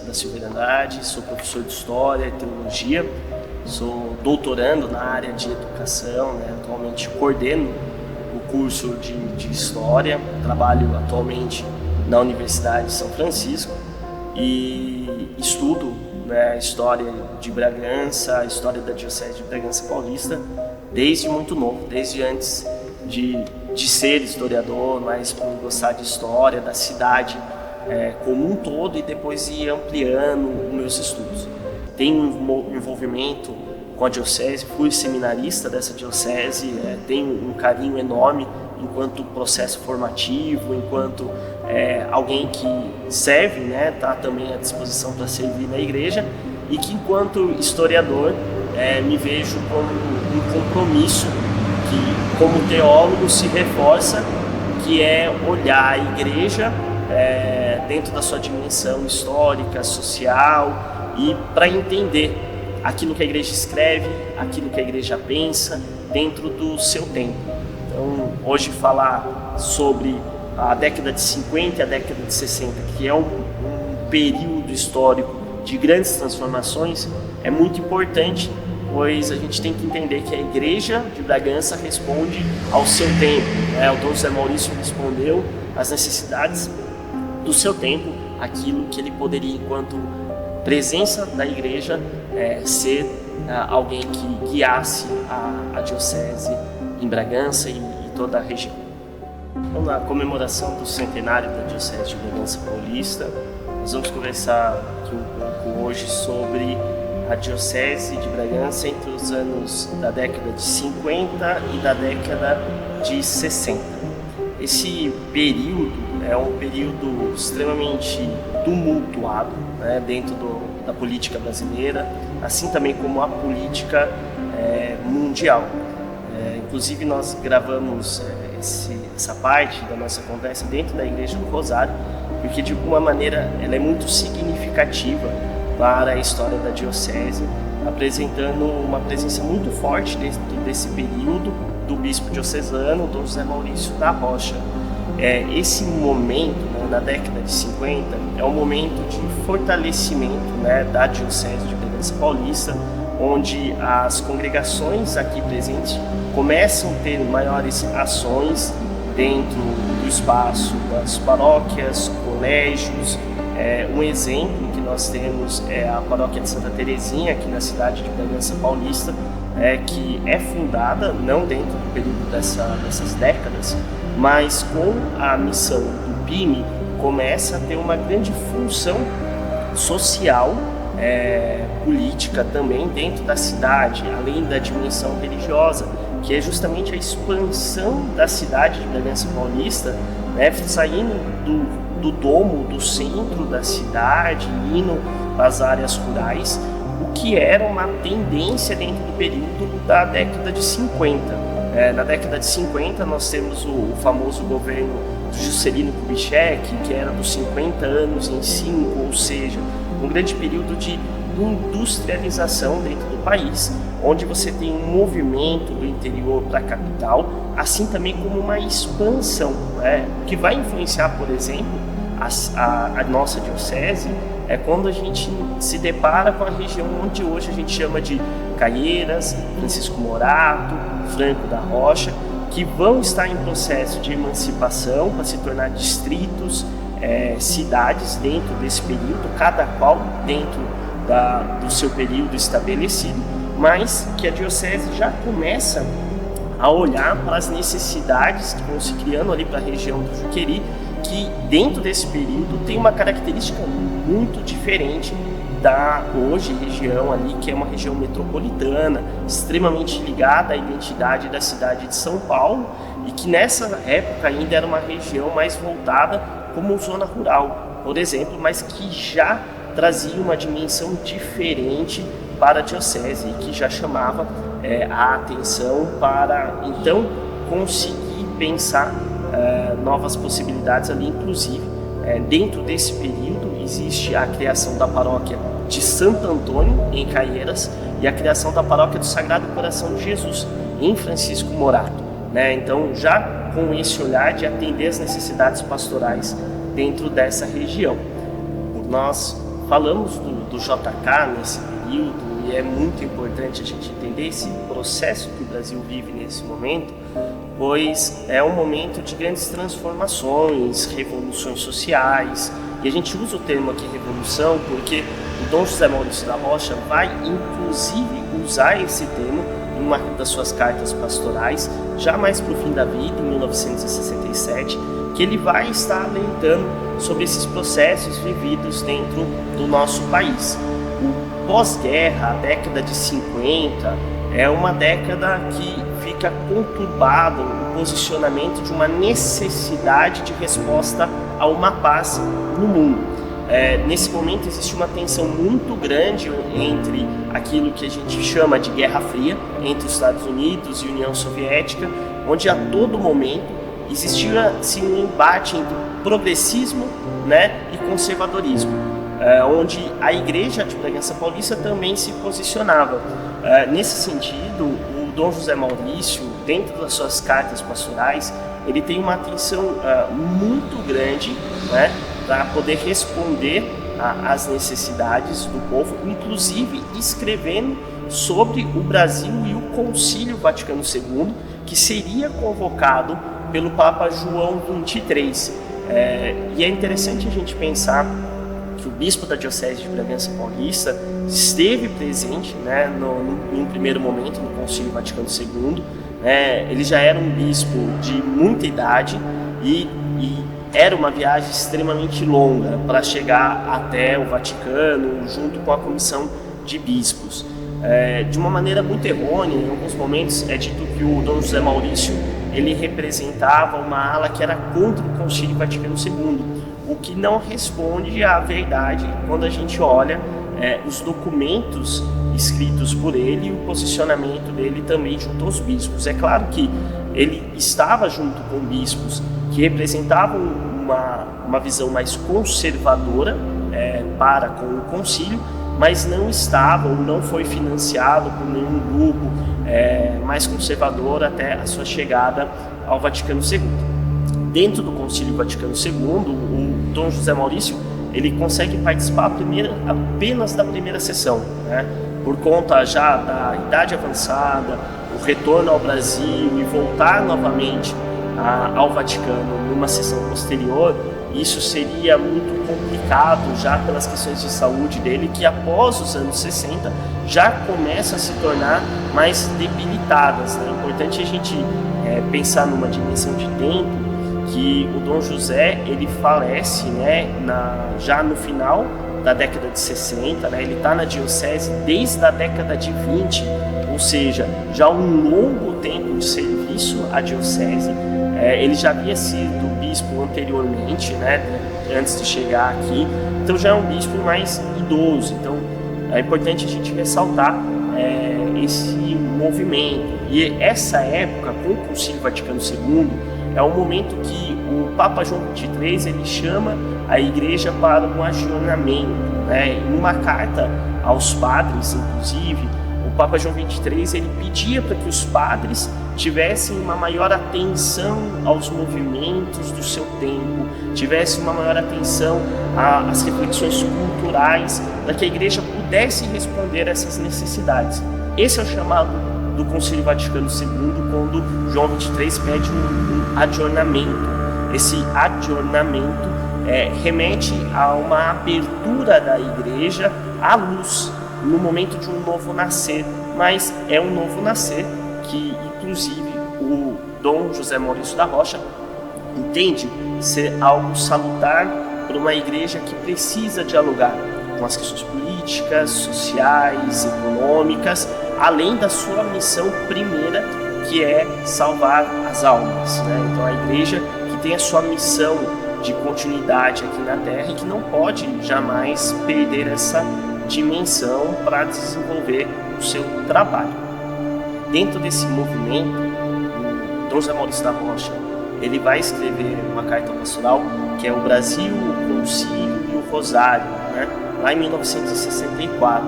da Silveira Andrade, sou professor de História e Teologia, sou doutorando na área de Educação, atualmente coordeno o curso de História, trabalho atualmente na Universidade de São Francisco e estudo a história de Bragança, a história da Diocese de Bragança Paulista, desde muito novo, desde antes de ser historiador, mas por gostar de história, da cidade como um todo, e depois ir ampliando os meus estudos. Tenho um envolvimento com a Diocese, fui seminarista dessa Diocese, tenho um carinho enorme enquanto processo formativo, enquanto alguém que serve, está também à disposição para servir na igreja, e que enquanto historiador me vejo como um compromisso que, como teólogo, se reforça, que é olhar a igreja dentro da sua dimensão histórica, social, e para entender aquilo que a igreja escreve, aquilo que a igreja pensa dentro do seu tempo. Então, hoje falar sobre a década de 50 e a década de 60, que é um período histórico de grandes transformações, é muito importante, pois a gente tem que entender que a Igreja de Bragança responde ao seu tempo. O Dom José Maurício respondeu às necessidades do seu tempo, aquilo que ele poderia, enquanto presença da Igreja, ser alguém que guiasse a Diocese em Bragança e toda a região. Então, na comemoração do centenário da Diocese de Bragança Paulista, nós vamos conversar aqui um pouco hoje sobre a Diocese de Bragança entre os anos da década de 50 e da década de 60. Esse período é um período extremamente tumultuado dentro da política brasileira, assim também como a política mundial. Inclusive, nós gravamos essa parte da nossa conversa dentro da Igreja do Rosário, porque de alguma maneira ela é muito significativa para a história da Diocese, apresentando uma presença muito forte dentro desse período do bispo diocesano, Dom José Maurício da Rocha. Esse momento, na década de 50, é um momento de fortalecimento da Diocese de Bragança Paulista, onde as congregações aqui presentes começam a ter maiores ações dentro do espaço das paróquias, colégios. Um exemplo que nós temos é a paróquia de Santa Terezinha, aqui na cidade de Bragança Paulista, que é fundada não dentro do período dessas décadas, mas com a missão do PIME começa a ter uma grande função social, política também dentro da cidade, além da dimensão religiosa, que é justamente a expansão da cidade de Bragança Paulista, saindo do domo, do centro da cidade, indo para as áreas rurais, o que era uma tendência dentro do período da década de 50. Na década de 50 nós temos o famoso governo do Juscelino Kubitschek, que era dos 50 anos em 5, ou seja, um grande período de industrialização dentro do país, onde você tem um movimento do interior para a capital, assim também como uma expansão, que vai influenciar, por exemplo, a nossa diocese, quando a gente se depara com a região onde hoje a gente chama de Caieiras, Francisco Morato, Franco da Rocha, que vão estar em processo de emancipação para se tornar distritos, cidades dentro desse período, cada qual dentro do seu período estabelecido, mas que a Diocese já começa a olhar para as necessidades que vão se criando ali para a região do Juqueri, que dentro desse período tem uma característica muito diferente da hoje região ali, que é uma região metropolitana, extremamente ligada à identidade da cidade de São Paulo, e que nessa época ainda era uma região mais voltada como zona rural, por exemplo, mas que já trazia uma dimensão diferente para a Diocese e que já chamava a atenção para, então, conseguir pensar novas possibilidades ali. Inclusive, dentro desse período existe a criação da paróquia de Santo Antônio, em Caieiras, e a criação da paróquia do Sagrado Coração de Jesus, em Francisco Morato. Então, já com esse olhar de atender as necessidades pastorais dentro dessa região. Nós falamos do JK nesse período, e é muito importante a gente entender esse processo que o Brasil vive nesse momento, pois é um momento de grandes transformações, revoluções sociais, e a gente usa o termo aqui revolução porque o Dom José Maurício da Rocha vai inclusive usar esse termo em uma das suas cartas pastorais, já mais para o fim da vida, em 1967, que ele vai estar alertando sobre esses processos vividos dentro do nosso país. O pós-guerra, a década de 50, é uma década que fica conturbado o posicionamento de uma necessidade de resposta a uma paz no mundo. Nesse momento existe uma tensão muito grande entre aquilo que a gente chama de Guerra Fria, entre os Estados Unidos e a União Soviética, onde a todo momento existia assim, um embate entre progressismo, né, e conservadorismo, onde a Igreja de Bragança Paulista também se posicionava. Nesse sentido, o Dom José Maurício, dentro das suas cartas pastorais, ele tem uma atenção muito grande, né, para poder responder às necessidades do povo, inclusive escrevendo sobre o Brasil e o Concílio Vaticano II, que seria convocado pelo Papa João XXIII. E é interessante a gente pensar que o bispo da Diocese de Bragança Paulista esteve presente, né, em um primeiro momento no Concílio Vaticano II. Ele já era um bispo de muita idade e era uma viagem extremamente longa para chegar até o Vaticano, junto com a comissão de bispos. De uma maneira muito errônea, em alguns momentos é dito que o Dom José Maurício ele representava uma ala que era contra o Concílio Vaticano II, o que não responde à verdade quando a gente olha os documentos escritos por ele e o posicionamento dele também junto aos bispos. É claro que ele estava junto com bispos que representavam uma visão mais conservadora para com o concílio, mas não estava ou não foi financiado por nenhum grupo mais conservador até a sua chegada ao Vaticano II. Dentro do Concílio Vaticano II, o Dom José Maurício ele consegue participar apenas da primeira sessão, né? Por conta já da idade avançada, o retorno ao Brasil e voltar novamente ao Vaticano numa sessão posterior, isso seria muito complicado já pelas questões de saúde dele, que após os anos 60 já começam a se tornar mais debilitadas, né? É importante a gente pensar numa dimensão de tempo que o Dom José ele falece, né, já no final da década de 60, né? Ele está na diocese desde a década de 20, ou seja, já um longo tempo de serviço à diocese. Ele já havia sido bispo anteriormente, né, antes de chegar aqui, então já é um bispo mais idoso. Então é importante a gente ressaltar esse movimento. E essa época, com o Concílio Vaticano II, é um momento que o Papa João XXIII ele chama a Igreja para um agionamento, né? Em uma carta aos padres, inclusive, o Papa João XXIII ele pedia para que os padres tivessem uma maior atenção aos movimentos do seu tempo, tivessem uma maior atenção às reflexões culturais, para que a Igreja pudesse responder a essas necessidades. Esse é o chamado do Concílio Vaticano II, quando João XXIII pede um adornamento. Esse adornamento remete a uma abertura da Igreja à luz, no momento de um novo nascer, mas é um novo nascer que, inclusive, o Dom José Maurício da Rocha entende ser algo salutar para uma igreja que precisa dialogar com as questões políticas, sociais, econômicas, além da sua missão primeira, que é salvar as almas, né? Então a igreja que tem a sua missão de continuidade aqui na Terra e que não pode jamais perder essa dimensão para desenvolver o seu trabalho. Dentro desse movimento, o Dom José Maurício da Rocha ele vai escrever uma carta pastoral que é o Brasil, o Concílio e o Rosário, né? Lá em 1964.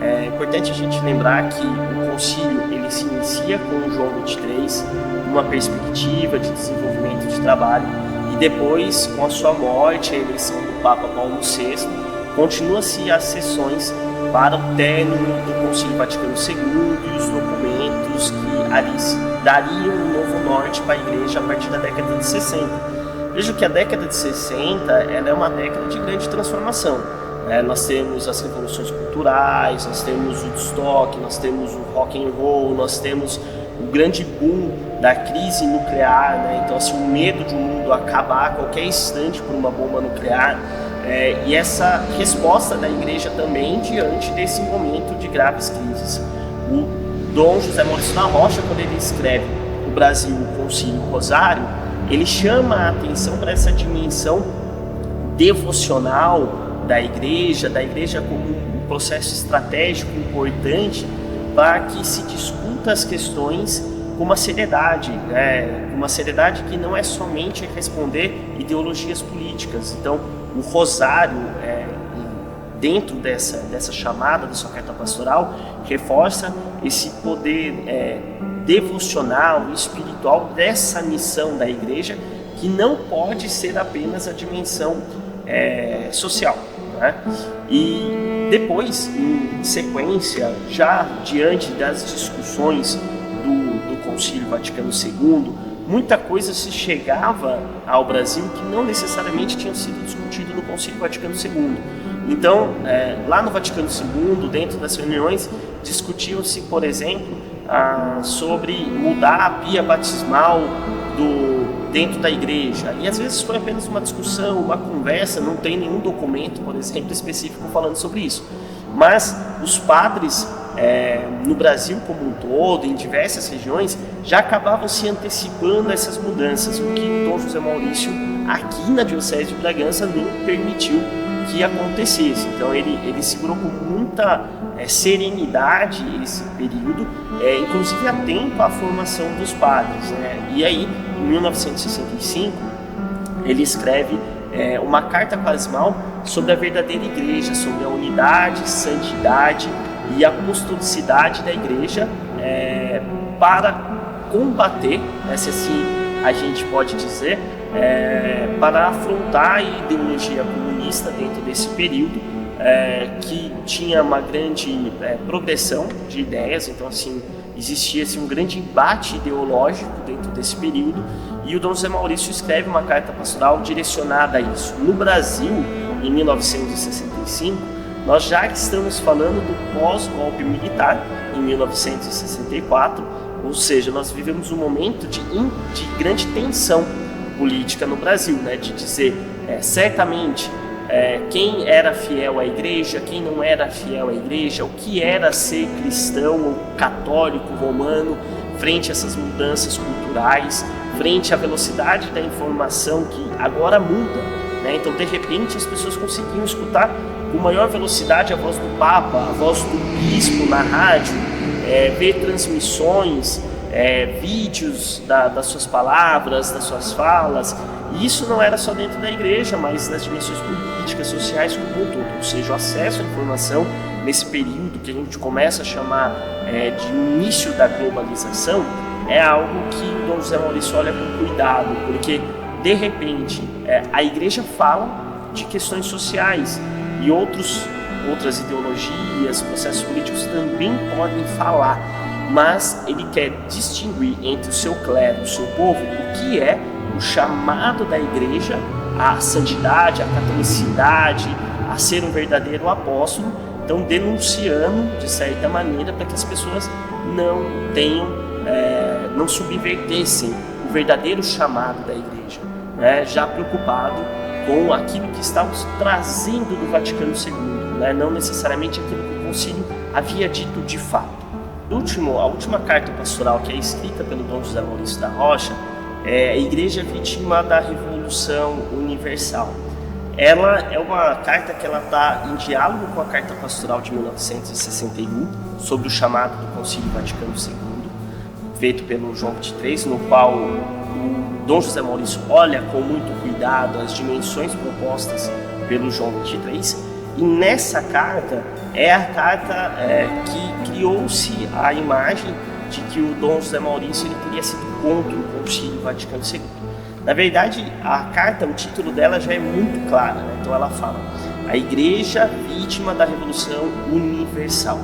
É importante a gente lembrar que o concílio ele se inicia com o João XXIII, numa perspectiva de desenvolvimento de trabalho, e depois, com a sua morte, a eleição do Papa Paulo VI, continua-se as sessões para o término do Concílio Vaticano II e os documentos que ali dariam um novo norte para a Igreja a partir da década de 60. Vejo que a década de 60 ela é uma década de grande transformação. Nós temos as revoluções culturais, nós temos o Woodstock, nós temos o rock and roll, nós temos o grande boom da crise nuclear, né? Então assim, o medo de um mundo acabar a qualquer instante por uma bomba nuclear, e essa resposta da Igreja também diante desse momento de graves crises. O Dom José Maurício da Rocha, quando ele escreve O Brasil, o Concílio, o Rosário, ele chama a atenção para essa dimensão devocional da igreja como um processo estratégico importante para que se discuta as questões com uma seriedade, uma seriedade que não é somente responder ideologias políticas. Então, o Rosário, dentro dessa chamada da sua carta pastoral, reforça esse poder devocional, espiritual dessa missão da igreja, que não pode ser apenas a dimensão social. E depois, em sequência, já diante das discussões do Concílio Vaticano II, muita coisa se chegava ao Brasil que não necessariamente tinha sido discutido no Concílio Vaticano II. Então, lá no Vaticano II, dentro das reuniões, discutiam-se, por exemplo, sobre mudar a pia batismal dentro da igreja, e às vezes foi apenas uma discussão, uma conversa, não tem nenhum documento, por exemplo, específico falando sobre isso. Mas os padres no Brasil como um todo, em diversas regiões, já acabavam se antecipando a essas mudanças, o que o Dom José Maurício, aqui na Diocese de Bragança, não permitiu que acontecesse. Então ele segurou com muita serenidade esse período, inclusive atento à formação dos padres, né? E aí, em 1965, ele escreve uma carta quaresmal sobre a verdadeira igreja, sobre a unidade, santidade e apostolicidade da igreja, para combater, se assim a gente pode dizer, para afrontar a ideologia comunista dentro desse período, que tinha uma grande progressão de ideias. Então assim, existia um grande embate ideológico dentro desse período, e o Dom José Maurício escreve uma carta pastoral direcionada a isso. No Brasil, em 1965, nós já estamos falando do pós-golpe militar, em 1964, ou seja, nós vivemos um momento de grande tensão política no Brasil, né? De dizer, certamente, quem era fiel à igreja, quem não era fiel à igreja, o que era ser cristão ou católico romano frente a essas mudanças culturais, frente à velocidade da informação que agora muda, né? Então, de repente, as pessoas conseguiam escutar com maior velocidade a voz do Papa, a voz do Bispo na rádio, ver transmissões, vídeos das suas palavras, das suas falas. E isso não era só dentro da igreja, mas nas dimensões políticas, sociais como um todo. Ou seja, o acesso à informação nesse período que a gente começa a chamar de início da globalização é algo que o Dom José Maurício olha com cuidado, porque de repente a igreja fala de questões sociais e outras ideologias, processos políticos também podem falar, mas ele quer distinguir entre o seu clero, o seu povo, o que é o chamado da igreja à santidade, à catolicidade, a ser um verdadeiro apóstolo. Então, denunciando de certa maneira para que as pessoas não subvertessem o verdadeiro chamado da igreja, né? Já preocupado com aquilo que estávamos trazendo do Vaticano II, né? Não necessariamente aquilo que o concílio havia dito de fato. A última carta pastoral, que é escrita pelo Dom José Maurício da Rocha, a Igreja Vítima da Revolução Universal. Ela é uma carta que ela está em diálogo com a carta pastoral de 1961, sobre o chamado do Concílio Vaticano II, feito pelo João XXIII, no qual o Dom José Maurício olha com muito cuidado as dimensões propostas pelo João XXIII. E nessa carta, é a carta que criou-se a imagem de que o Dom José Maurício ele teria sido contra o Concílio Vaticano II. Na verdade, a carta, o título dela já é muito claro, né? Então ela fala: a igreja vítima da Revolução Universal.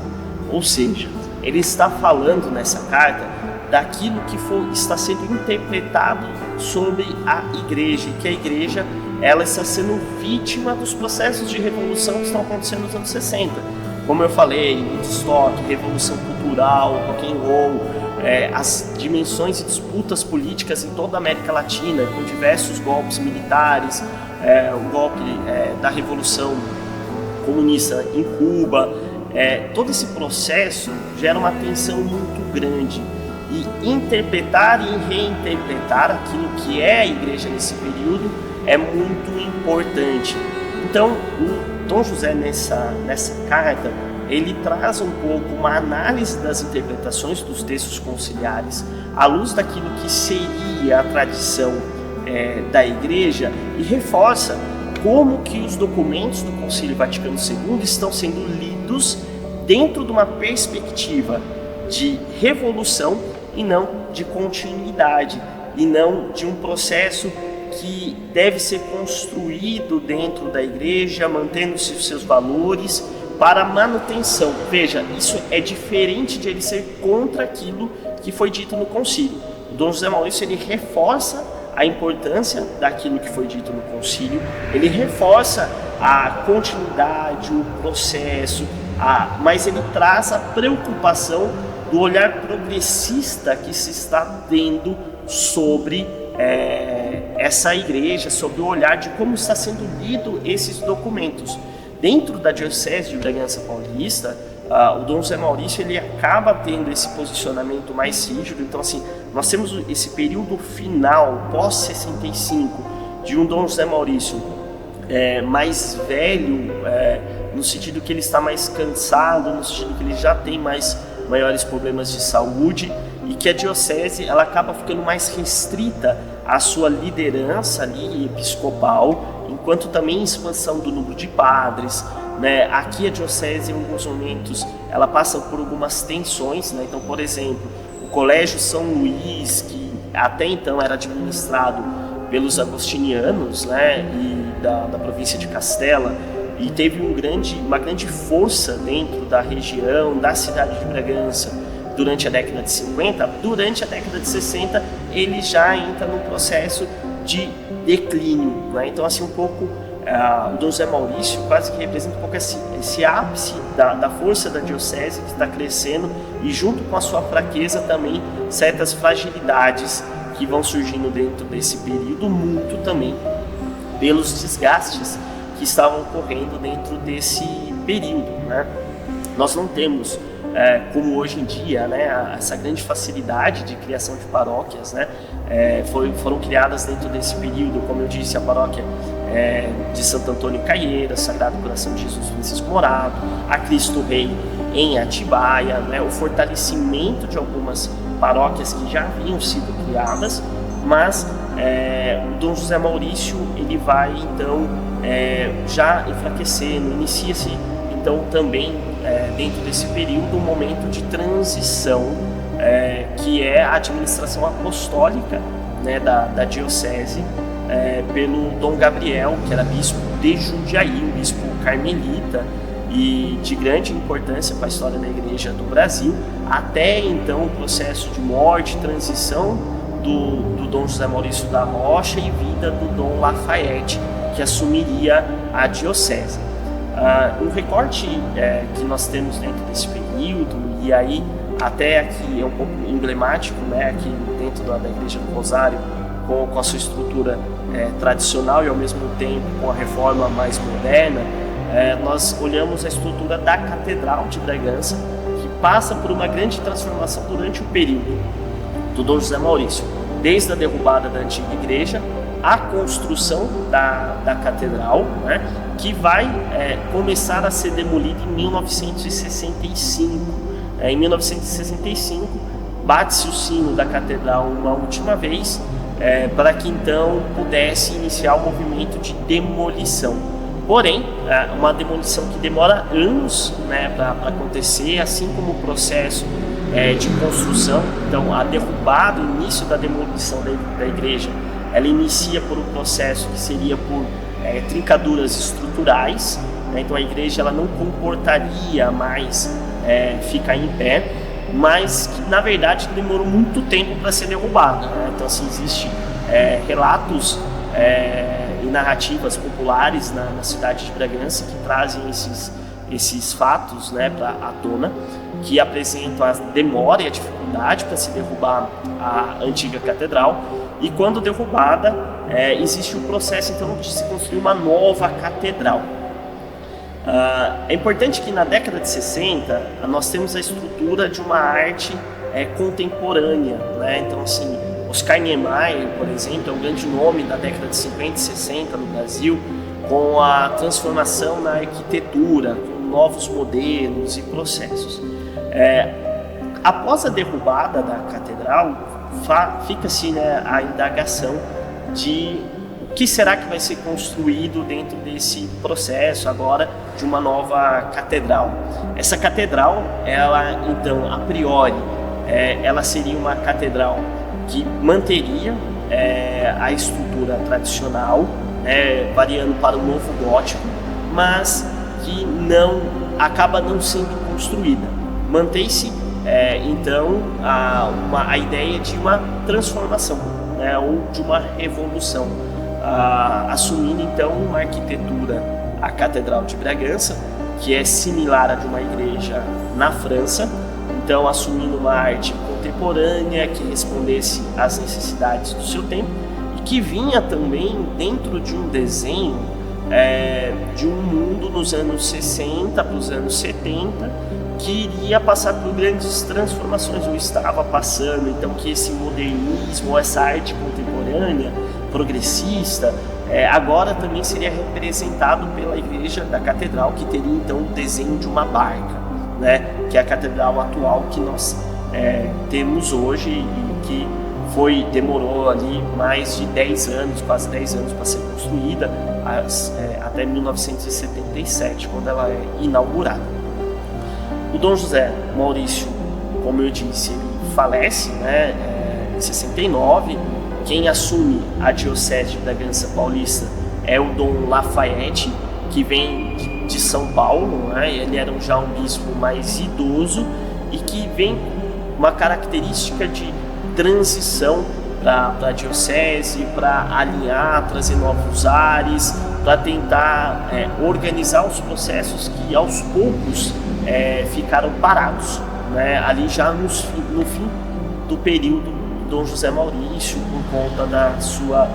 Ou seja, ele está falando nessa carta daquilo que está sendo interpretado sobre a igreja, e que a igreja ela está sendo vítima dos processos de revolução que estão acontecendo nos anos 60. Como eu falei, Woodstock, revolução cultural, rock and roll, as dimensões e disputas políticas em toda a América Latina, com diversos golpes militares, o golpe da Revolução Comunista em Cuba, todo esse processo gera uma tensão muito grande, e interpretar e reinterpretar aquilo que é a igreja nesse período é muito importante. Então, o Dom José nessa carta, ele traz um pouco uma análise das interpretações dos textos conciliares à luz daquilo que seria a tradição da igreja, e reforça como que os documentos do Concílio Vaticano II estão sendo lidos dentro de uma perspectiva de revolução e não de continuidade, e não de um processo que deve ser construído dentro da igreja, mantendo-se os seus valores para manutenção. Veja, isso é diferente de ele ser contra aquilo que foi dito no concílio. O Dom José Maurício, ele reforça a importância daquilo que foi dito no concílio, ele reforça a continuidade, o processo, mas ele traz a preocupação do olhar progressista que se está tendo sobre essa igreja, sobre o olhar de como está sendo lido esses documentos. Dentro da Diocese de Bragança Paulista, o Dom José Maurício ele acaba tendo esse posicionamento mais rígido. Então, assim, nós temos esse período final, pós-65, de um Dom José Maurício mais velho, no sentido que ele está mais cansado, no sentido que ele já tem maiores problemas de saúde, e que a diocese ela acaba ficando mais restrita à sua liderança ali episcopal, enquanto também expansão do número de padres, né? Aqui a diocese, em alguns momentos, ela passa por algumas tensões, né? Então, por exemplo, o Colégio São Luís, que até então era administrado pelos agostinianos, né? E da província de Castela, e teve uma grande força dentro da região, da cidade de Bragança, durante a década de 50, durante a década de 60, ele já entra num processo de declínio, né? Então, assim, um pouco, o Dom José Maurício quase que representa um pouco esse ápice da força da diocese que está crescendo, e junto com a sua fraqueza também, certas fragilidades que vão surgindo dentro desse período, muito também pelos desgastes que estavam ocorrendo dentro desse período, né? Nós não temos, como hoje em dia, né, essa grande facilidade de criação de paróquias, né? Foram criadas dentro desse período, como eu disse, a paróquia de Santo Antônio Caieira, Sagrado Coração de Jesus Francisco Morado, a Cristo Rei em Atibaia, né? O fortalecimento de algumas paróquias que já haviam sido criadas, mas o Dom José Maurício ele vai então já enfraquecendo, inicia-se então também dentro desse período um momento de transição, que é a administração apostólica, né, da diocese, pelo Dom Gabriel, que era bispo de Jundiaí, um bispo carmelita e de grande importância para a história da Igreja do Brasil, até então o processo de morte e transição do Dom José Maurício da Rocha e vida do Dom Lafayette, que assumiria a diocese. Um recorte que nós temos dentro desse período, e aí até aqui é um pouco emblemático, né, aqui dentro da Igreja do Rosário, com a sua estrutura tradicional e ao mesmo tempo com a reforma mais moderna, nós olhamos a estrutura da Catedral de Bragança, que passa por uma grande transformação durante o período do Dom José Maurício, desde a derrubada da antiga igreja, a construção da catedral, né, que vai começar a ser demolida em 1965. Em 1965, bate-se o sino da catedral uma última vez, para que então pudesse iniciar o movimento de demolição. Porém, uma demolição que demora anos, né, para acontecer, assim como o processo de construção. Então, a derrubada, o início da demolição da igreja, ela inicia por um processo que seria por trincaduras estruturais, né? Então a igreja ela não comportaria mais ficar em pé, mas que na verdade demorou muito tempo para ser derrubada, né? Então assim, existe relatos e narrativas populares na cidade de Bragança que trazem esses fatos, né, à tona, que apresentam a demora e a dificuldade para se derrubar a antiga catedral, e quando derrubada existe o processo então de se construir uma nova catedral. É importante que na década de 60 nós temos a estrutura de uma arte contemporânea, né? Então assim, Oscar Niemeyer, por exemplo, é um grande nome da década de 50 e 60 no Brasil, com a transformação na arquitetura, com novos modelos e processos. Após a derrubada da catedral, fica-se, né, a indagação de o que será que vai ser construído dentro desse processo agora de uma nova catedral. Essa catedral, ela então, a priori, ela seria uma catedral que manteria a estrutura tradicional, variando para o novo gótico, mas que acaba não sendo construída. Mantém-se então a ideia de uma transformação, né, ou de uma revolução, assumindo então uma arquitetura, a Catedral de Bragança, que é similar à de uma igreja na França, então assumindo uma arte contemporânea que respondesse às necessidades do seu tempo e que vinha também dentro de um desenho de um mundo nos anos 60 para os anos 70 que iria passar por grandes transformações, ou estava passando, então que esse modernismo, essa arte contemporânea, progressista, agora também seria representado pela igreja da catedral, que teria então o desenho de uma barca, né, que é a catedral atual que nós temos hoje e que demorou ali mais de 10 anos, quase 10 anos para ser construída, até 1977, quando ela é inaugurada. O Dom José Maurício, como eu disse, ele falece, né, em 69. Quem assume a diocese de Bragança Paulista é o Dom Lafayette, que vem de São Paulo, né? Ele era já um bispo mais idoso e que vem com uma característica de transição para a diocese, para alinhar, trazer novos ares, para tentar organizar os processos que aos poucos ficaram parados, né, ali já no fim do período do Dom José Maurício, por conta da sua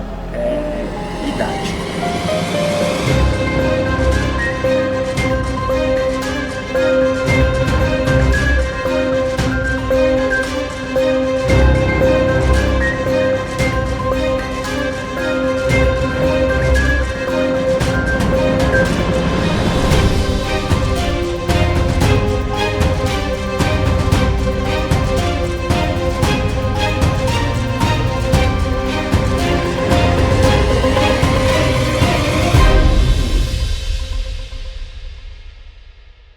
idade.